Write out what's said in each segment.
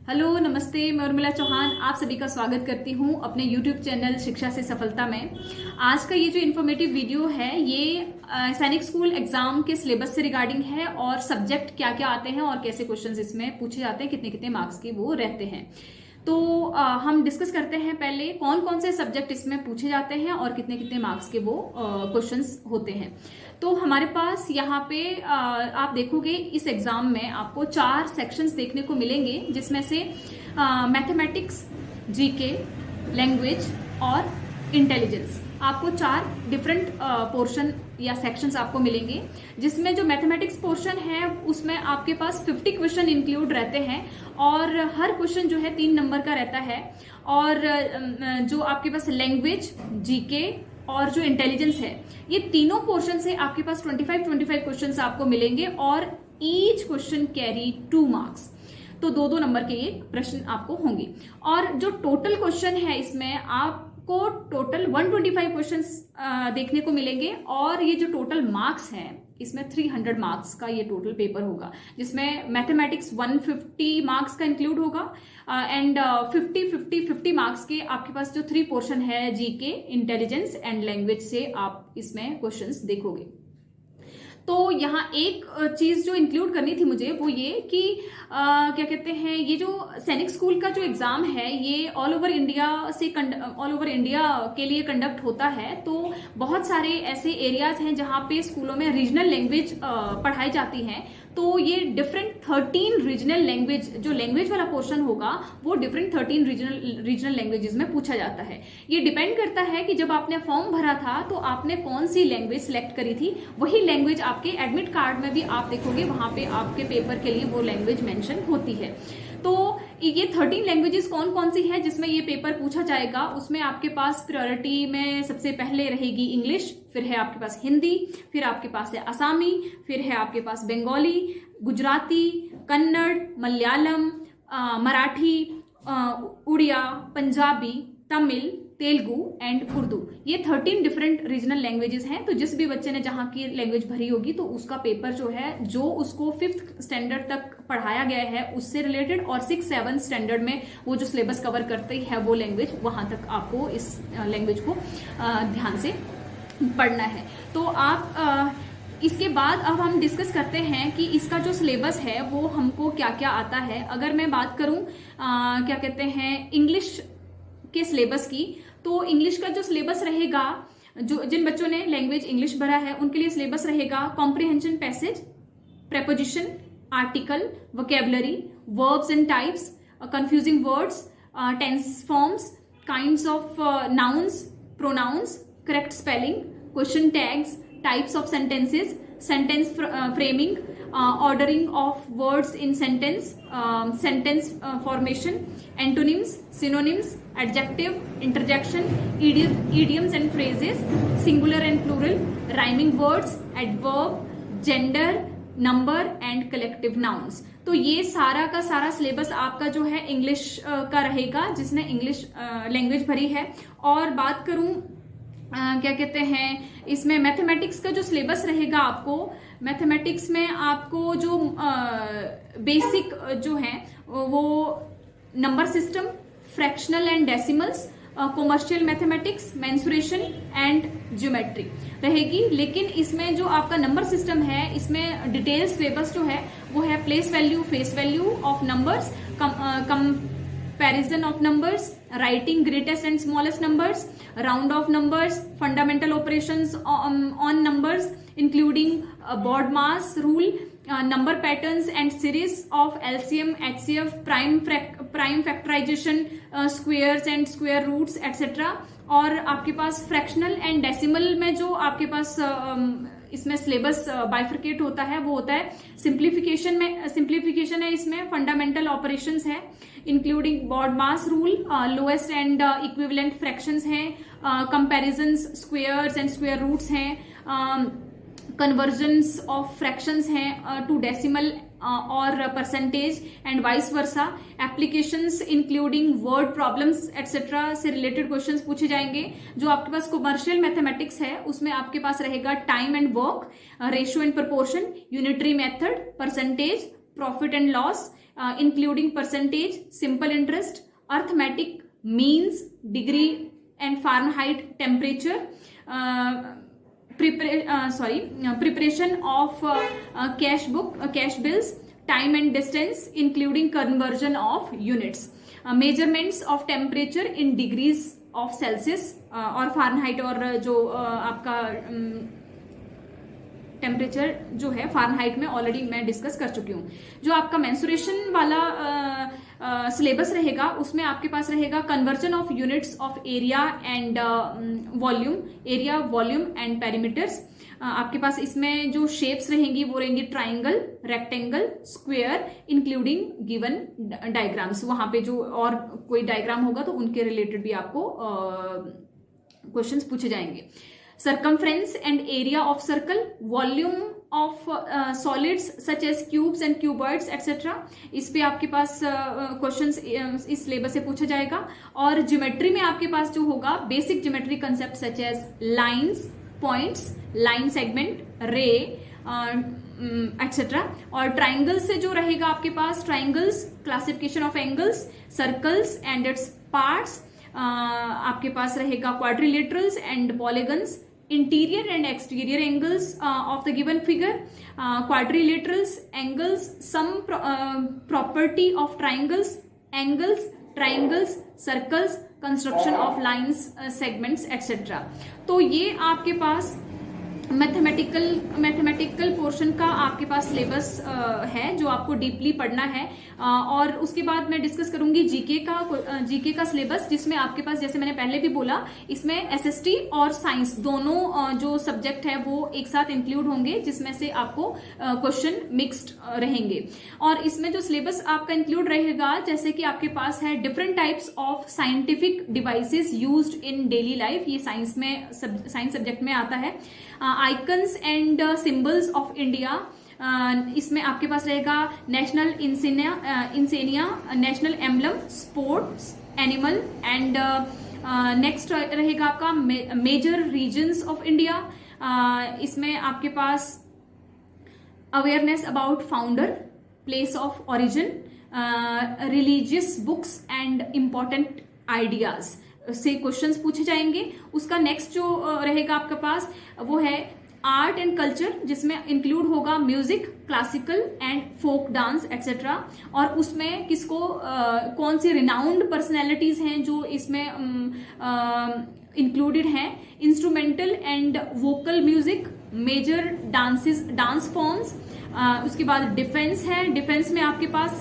Hello नमस्ते, मैं उर्मिला चौहान आप सभी का स्वागत करती हूं अपने YouTube चैनल शिक्षा से सफलता में। आज का ये जो इन्फॉर्मेटिव वीडियो है ये सैनिक स्कूल एग्जाम के सिलेबस से रिगार्डिंग है और सब्जेक्ट क्या क्या आते हैं और कैसे क्वेश्चंस इसमें पूछे जाते हैं, कितने कितने मार्क्स के वो रहते हैं। तो हम डिस्कस करते हैं पहले कौन कौन से सब्जेक्ट इसमें पूछे जाते हैं और कितने कितने मार्क्स के वो क्वेश्चंस होते हैं। तो हमारे पास यहाँ पे आप देखोगे इस एग्जाम में आपको 4 सेक्शंस देखने को मिलेंगे, जिसमें से मैथमेटिक्स, जीके, लैंग्वेज और इंटेलिजेंस। आपको 4 डिफरेंट पोर्शन या सेक्शंस आपको मिलेंगे, जिसमें जो मैथमेटिक्स पोर्शन है उसमें आपके पास 50 क्वेश्चन इंक्लूड रहते हैं और हर क्वेश्चन जो है 3 नंबर का रहता है। और जो आपके पास लैंग्वेज, जीके और जो इंटेलिजेंस है, ये तीनों पोर्शन से आपके पास 25 क्वेश्चंस आपको मिलेंगे और ईच क्वेश्चन कैरी 2 मार्क्स। तो 2-2 नंबर के ये प्रश्न आपको होंगे। और जो टोटल क्वेश्चन है इसमें आपको टोटल 125 क्वेश्चंस देखने को मिलेंगे और ये जो टोटल मार्क्स हैं इसमें 300 मार्क्स का ये टोटल पेपर होगा, जिसमें मैथमेटिक्स 150 मार्क्स का इंक्लूड होगा एंड 50 मार्क्स के आपके पास जो 3 पोर्शन है जीके, इंटेलिजेंस एंड लैंग्वेज से आप इसमें क्वेश्चंस देखोगे। तो यहाँ एक चीज जो इंक्लूड करनी थी मुझे वो ये कि क्या कहते हैं, ये जो सैनिक स्कूल का जो एग्जाम है ये ऑल ओवर इंडिया के लिए कंडक्ट होता है। तो बहुत सारे ऐसे एरियाज हैं जहाँ पे स्कूलों में रीजनल लैंग्वेज पढ़ाई जाती हैं। तो ये डिफरेंट 13 रीजनल लैंग्वेज, जो लैंग्वेज वाला पोर्शन होगा वो डिफरेंट 13 रीजनल लैंग्वेजेस में पूछा जाता है। ये डिपेंड करता है कि जब आपने फॉर्म भरा था तो आपने कौन सी लैंग्वेज सिलेक्ट करी थी, वही लैंग्वेज आपके एडमिट कार्ड में भी आप देखोगे, वहां पे आपके पेपर के लिए वो लैंग्वेज मेंशन होती है। तो ये 13 लैंग्वेजेस कौन कौन सी है जिसमें ये पेपर पूछा जाएगा, उसमें आपके पास प्रायोरिटी में सबसे पहले रहेगी इंग्लिश, फिर है आपके पास हिंदी, फिर आपके पास है असमी, फिर है आपके पास बंगाली, गुजराती, कन्नड़, मलयालम, मराठी, उड़िया, पंजाबी, तमिल, तेलुगु एंड उर्दू। ये 13 डिफरेंट रीजनल लैंग्वेजेस हैं। तो जिस भी बच्चे ने जहां की लैंग्वेज भरी होगी तो उसका पेपर जो है, जो उसको 5th स्टैंडर्ड तक पढ़ाया गया है उससे रिलेटेड और 6-7 स्टैंडर्ड में वो जो सिलेबस कवर करती है वो लैंग्वेज, वहां तक आपको इस लैंग्वेज को ध्यान से पढ़ना है। तो आप इसके बाद अब हम डिस्कस करते हैं कि इसका जो सिलेबस है वो हमको क्या क्या आता है। अगर मैं बात करूं क्या कहते हैं इंग्लिश के सिलेबस की, तो इंग्लिश का जो सिलेबस रहेगा, जो जिन बच्चों ने लैंग्वेज इंग्लिश भरा है उनके लिए सिलेबस रहेगा comprehension passage, preposition, article, vocabulary, verbs and types, confusing words, tense forms, kinds of nouns, pronouns, correct spelling, question tags, types of sentences, sentence framing, ordering of words in sentence, sentence formation, antonyms, synonyms, adjective, interjection, idioms and phrases, singular and plural, rhyming words, adverb, gender, number and collective nouns। तो ये सारा का सारा syllabus आपका जो है English का रहेगा, जिसने इंग्लिश लैंग्वेज भरी है। और बात करूं क्या कहते हैं इसमें मैथमेटिक्स का जो सिलेबस रहेगा, आपको मैथमेटिक्स में आपको जो बेसिक जो है वो number system, fractional and decimals, commercial mathematics, mensuration and geometry रहेगी। लेकिन इसमें जो आपका नंबर सिस्टम है इसमें डिटेल सिलेबस जो है वो है place value, face value of numbers, comparison of numbers, writing greatest and smallest numbers, round of numbers, fundamental operations on numbers including board mass rule, number patterns and series of LCM, HCF, prime factorization, squares and square roots etc। और आपके पास fractional and decimal में जो आपके पास इसमें syllabus bifurcate होता है वो होता है सिंप्लीफिकेशन है, इसमें फंडामेंटल ऑपरेशंस है including BODMAS rule, lowest and equivalent fractions हैं, comparisons, squares and square roots हैं, कन्वर्जन्स ऑफ फ्रैक्शंस हैं टू डेसिमल और percentage and vice versa, applications including word problems etcetera से रिलेटेड क्वेश्चंस पूछे जाएंगे। जो आपके पास कॉमर्शियल मैथमेटिक्स है उसमें आपके पास रहेगा time and work, ratio and proportion, unitary method, percentage, profit and loss, including percentage, simple interest, arithmetic, means, degree and Fahrenheit temperature, preparation of cash bills, time and distance, including conversion of units, measurements of temperature in degrees of Celsius और Fahrenheit, और जो आपका temperature जो है Fahrenheit में already मैं discuss कर चुकी हूँ। जो आपका मेंसुरेशन वाला सिलेबस रहेगा उसमें आपके पास रहेगा conversion of units of area and volume, area volume and perimeters. आपके पास इसमें जो शेप्स रहेंगी वो रहेंगी triangle, rectangle, square, including given diagrams. वहां पे जो और कोई डायग्राम होगा तो उनके रिलेटेड भी आपको क्वेश्चंस पूछे जाएंगे। Circumference and area of circle, volume of solids such as cubes and cuboids etc. इस पे आपके पास क्वेश्चंस इस सिलेबस से पूछा जाएगा। और ज्योमेट्री में आपके पास जो होगा basic geometry concept such as lines, points, line segment, ray etcetera. और ट्राइंगल्स से जो रहेगा आपके पास triangles, classification of angles, circles and its parts. आपके पास रहेगा quadrilaterals and polygons, interior and exterior angles of the given figure, quadrilaterals, angles, some property of triangles, angles, triangles, circles, construction of lines, segments etc. तो ये आपके पास mathematical portion का आपके पास syllabus है जो आपको डीपली पढ़ना है। और उसके बाद मैं डिस्कस करूंगी जीके का सिलेबस, जिसमें आपके पास जैसे मैंने पहले भी बोला इसमें एसएसटी और साइंस दोनों जो सब्जेक्ट है वो एक साथ इंक्लूड होंगे, जिसमें से आपको क्वेश्चन मिक्स्ड रहेंगे। और इसमें जो सिलेबस आपका इंक्लूड रहेगा जैसे कि आपके पास है different types of scientific devices used in daily life, ये साइंस सब्जेक्ट में आता है। Icons and symbols of India, इसमें आपके पास रहेगा national insignia, national emblem, sports, animal and next रहेगा आपका मेजर रीजन्स ऑफ इंडिया। इसमें आपके पास awareness about founder, place of origin, religious books and important ideas से क्वेश्चंस पूछे जाएंगे। उसका नेक्स्ट जो रहेगा आपके पास वो है आर्ट एंड कल्चर, जिसमें इंक्लूड होगा music, classical and folk dance etcetera. और उसमें किसको कौन सी रिनाउंड पर्सनैलिटीज हैं जो इसमें इंक्लूडेड हैं, instrumental and vocal music, major dance forms. उसके बाद डिफेंस है, डिफेंस में आपके पास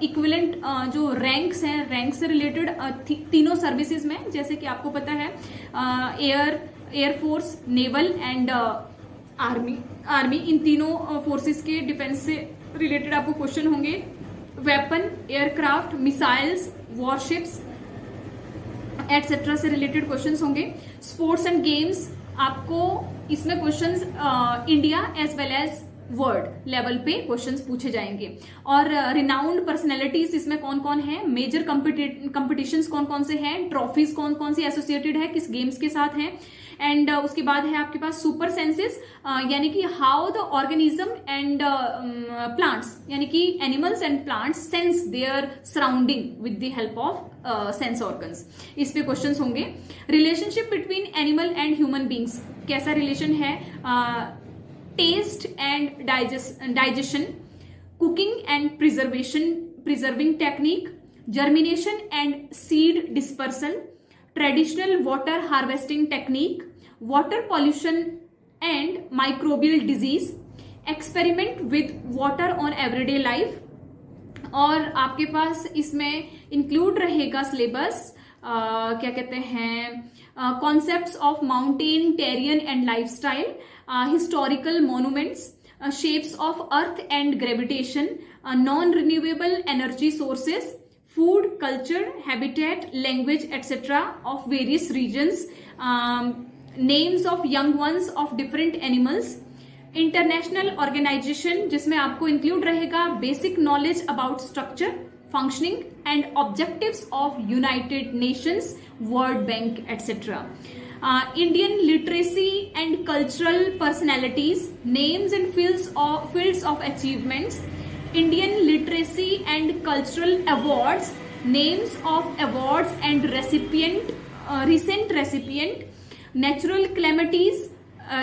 इक्विवेलेंट जो रैंक्स हैं, रैंक से रिलेटेड तीनों सर्विसेज में, जैसे कि आपको पता है एयरफोर्स, नेवल एंड आर्मी, इन तीनों फोर्सेस के डिफेंस से रिलेटेड आपको क्वेश्चन होंगे। Weapon, aircraft, missiles, warships etcetera से रिलेटेड क्वेश्चंस होंगे। स्पोर्ट्स एंड गेम्स, आपको इसमें questions India as well as world level पे क्वेश्चंस पूछे जाएंगे। और रिनाउंड पर्सनैलिटीज इसमें कौन कौन है, मेजर कंपटीशंस कौन कौन से हैं, ट्रॉफीज कौन कौन सी एसोसिएटेड है, किस गेम्स के साथ हैं। एंड उसके बाद है आपके पास सुपर सेंसेस, यानी कि how the organism and plants, यानी कि animals and plants sense their surrounding with the help of sense organs, इस पे क्वेश्चंस होंगे। Relationship between animal and human beings, कैसा रिलेशन है, taste and digestion, cooking and preserving technique, germination and seed dispersal, traditional water harvesting technique, water pollution and microbial disease, experiment with water on everyday life. और आपके पास इसमें include रहेगा syllabus क्या कहते हैं, concepts of mountain terrain and lifestyle, historical monuments, shapes of earth and gravitation, non-renewable energy sources, food, culture, habitat, language, etc. of various regions, names of young ones of different animals, international organization जिसमें आपको include रहेगा basic knowledge about structure, functioning and objectives of United Nations, World Bank, etc. Indian literacy and cultural personalities, names and fields of achievements, Indian literacy and cultural awards, names of awards and recipient, recent recipient, natural calamities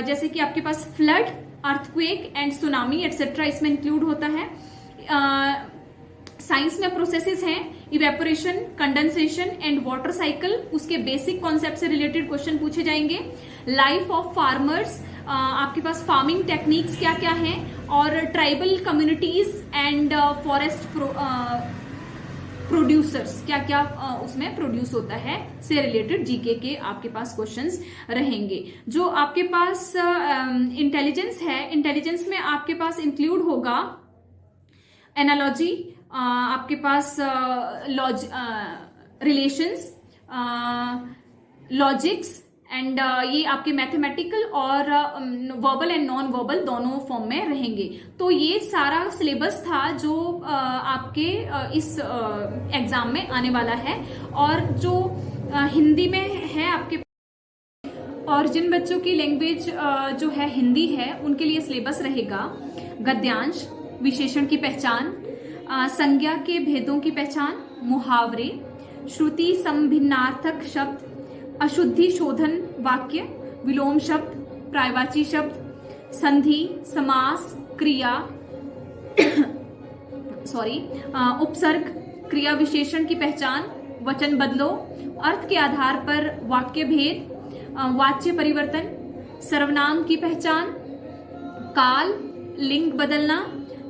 जैसे कि आपके पास flood, earthquake and tsunami etcetera इसमें include होता है। Science में processes हैं, evaporation, condensation and water cycle, उसके बेसिक कॉन्सेप्ट से रिलेटेड क्वेश्चन पूछे जाएंगे। लाइफ ऑफ फार्मर्स, आपके पास फार्मिंग टेक्निक्स क्या क्या हैं, और tribal communities and forest producers क्या क्या उसमें प्रोड्यूस होता है से रिलेटेड जीके के आपके पास क्वेश्चंस रहेंगे। जो आपके पास इंटेलिजेंस है, इंटेलिजेंस में आपके पास इंक्लूड होगा एनालॉजी, आपके पास रिलेशंस, लॉजिक्स एंड ये आपके मैथमेटिकल और वर्बल एंड नॉन वर्बल दोनों फॉर्म में रहेंगे। तो ये सारा सिलेबस था जो आपके इस एग्जाम में आने वाला है। और जो हिंदी में है आपके, और जिन बच्चों की लैंग्वेज जो है हिंदी है उनके लिए सिलेबस रहेगा गद्यांश, विशेषण की पहचान, संज्ञा के भेदों की पहचान, मुहावरे, श्रुति संभिन्नार्थक शब्द, अशुद्धि शोधन वाक्य, विलोम शब्द, प्रायवाची शब्द, संधि, समास, क्रिया उपसर्ग, क्रिया विशेषण की पहचान, वचन बदलो, अर्थ के आधार पर वाक्य भेद, वाच्य परिवर्तन, सर्वनाम की पहचान, काल, लिंग बदलना,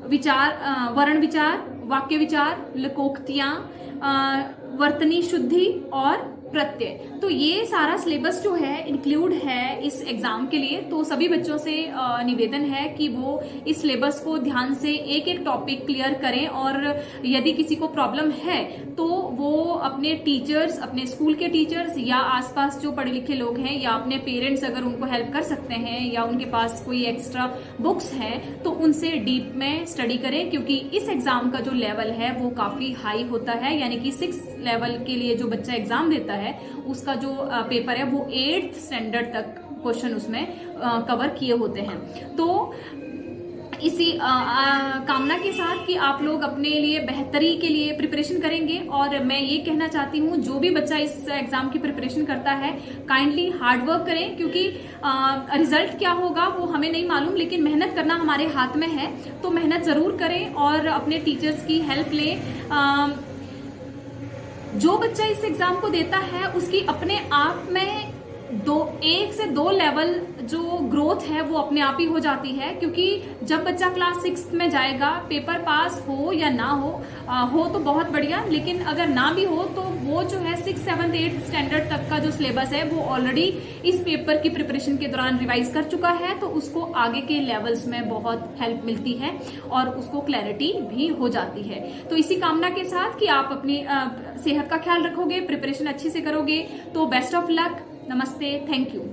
विचार, वर्ण विचार, वाक्य विचार, लोकोक्तियां, वर्तनी शुद्धि और प्रत्यय। तो ये सारा सिलेबस जो है इंक्लूड है इस एग्जाम के लिए। तो सभी बच्चों से निवेदन है कि वो इस सिलेबस को ध्यान से एक एक टॉपिक क्लियर करें, और यदि किसी को प्रॉब्लम है तो वो अपने टीचर्स, अपने स्कूल के टीचर्स या आसपास जो पढ़े लिखे लोग हैं या अपने पेरेंट्स अगर उनको हेल्प कर सकते हैं या उनके पास कोई एक्स्ट्रा बुक्स हैं तो उनसे डीप में स्टडी करें, क्योंकि इस एग्जाम का जो लेवल है वो काफी हाई होता है। यानी कि 6 लेवल के लिए जो बच्चा एग्जाम देता है उसका जो पेपर है वो 8th स्टैंडर्ड तक क्वेश्चन उसमें कवर किए होते हैं। तो इसी कामना के साथ कि आप लोग अपने लिए बेहतरी के लिए प्रिपरेशन करेंगे। और मैं ये कहना चाहती हूँ जो भी बच्चा इस एग्जाम की प्रिपरेशन करता है काइंडली हार्ड वर्क करें, क्योंकि रिजल्ट क्या होगा वो हमें नहीं मालूम, लेकिन मेहनत करना हमारे हाथ में है। तो मेहनत जरूर करें और अपने टीचर्स की हेल्प लें। जो बच्चा इस एग्जाम को देता है उसकी अपने आप में 1 से 2 लेवल जो ग्रोथ है वो अपने आप ही हो जाती है। क्योंकि जब बच्चा क्लास 6 में जाएगा, पेपर पास हो या ना हो तो बहुत बढ़िया, लेकिन अगर ना भी हो तो वो जो है 6, 7, 8 स्टैंडर्ड तक का जो सिलेबस है वो ऑलरेडी इस पेपर की प्रिपरेशन के दौरान रिवाइज कर चुका है। तो उसको आगे के लेवल्स में बहुत हेल्प मिलती है और उसको क्लैरिटी भी हो जाती है। तो इसी कामना के साथ कि आप अपनी सेहत का ख्याल रखोगे, प्रिपरेशन अच्छे से करोगे, तो बेस्ट ऑफ लक। नमस्ते, थैंक यू।